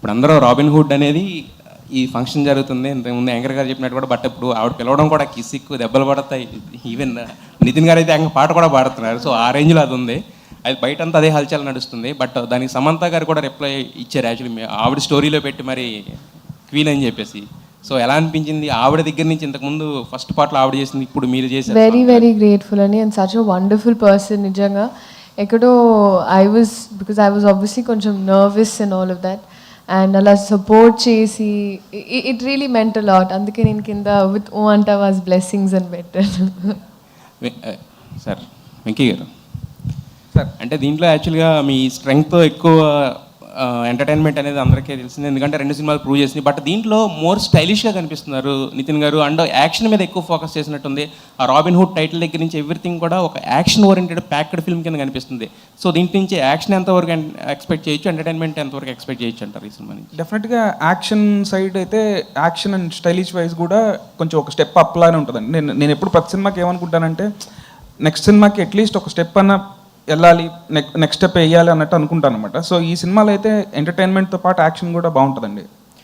ఇప్పుడు అందరూ robin hood అనేది ఈ ఫంక్షన్ జరుగుతుంది ఇంతకుముందు యాంకర్ గారు చెప్పినట్టు కూడా, బట్ ఇప్పుడు ఆవిడ పిలవడం కూడా కిసిక్కు దెబ్బలు పడతాయి. ఈవెన్ నితిన్ గారు అయితే ఆయన పాట కూడా పాడుతున్నారు. సో ఆ రేంజ్లో అది ఉంది. అది బయటంతా అదే హల్చల్ నడుస్తుంది. బట్ దానికి సమంత గారు కూడా రిప్లై ఇచ్చారు యాక్చువల్లీ, ఆవిడ స్టోరీలో పెట్టి మరి క్వీన్ అని చెప్పేసి. సో ఎలా అనిపించింది ఆవిడ దగ్గర నుంచి? ఇంతకుముందు ఫస్ట్ పార్ట్లో ఆవిడ చేసింది, ఇప్పుడు మీరు చేశారు. వెరీ వెరీ గ్రేట్ఫుల్ అని, and such a wonderful person. నిజంగా ఎక్కడో ఐ వాజ్ ఆబ్వియస్లీ కొంచెం nervous and all of that, and అలా సపోర్ట్ చేసి it really meant a lot. అందుకే నేను కింద విత్ ఓ అంట వాజ్ బ్లెస్సింగ్స్ అని పెట్టాను. సార్ వెంకీ గారు సార్, అంటే దీంట్లో యాక్చువల్గా మీ స్ట్రెంగ్త్ ఎక్కువ ఎంటర్టైన్మెంట్ అనేది అందరికీ తెలిసింది, ఎందుకంటే 2 సినిమాలు ప్రూవ్ చేసింది. బట్ దీంట్లో మోర్ స్టైలిష్గా కనిపిస్తున్నారు నితిన్ గారు, అండ్ యాక్షన్ మీద ఎక్కువ ఫోకస్ చేసినట్టుంది. ఆ రాబిన్ హుడ్ టైటిల్ దగ్గర నుంచి ఎవ్రీథింగ్ కూడా ఒక యాక్షన్ ఓరియంటెడ్ ప్యాక్డ్ ఫిల్మ్ కింద కనిపిస్తుంది. సో దీంట్లో నుంచి యాక్షన్ ఎంతవరకు ఎక్స్పెక్ట్ చేయొచ్చు, ఎంటర్టైన్మెంట్ ఎంతవరకు ఎక్స్పెక్ట్ చేయొచ్చు అంటారు ఈ సినిమా నుంచి? డెఫినెట్గా యాక్షన్ సైడ్ అయితే యాక్షన్ అండ్ స్టైలిష్ వైజ్ కూడా కొంచెం ఒక స్టెప్ అప్ లానే ఉంటుందండి. నేను ఎప్పుడు ప్రతి సినిమాకి ఏమనుకుంటానంటే, నెక్స్ట్ సినిమాకి అట్లీస్ట్ ఒక స్టెప్ అన్న వెళ్ళాలి, నెక్స్ట్ స్టెప్ వేయాలి అన్నట్టు అనుకుంటాను అనమాట. సో ఈ సినిమాలో అయితే ఎంటర్టైన్మెంట్తో పాటు యాక్షన్ కూడా బాగుంటుందండి.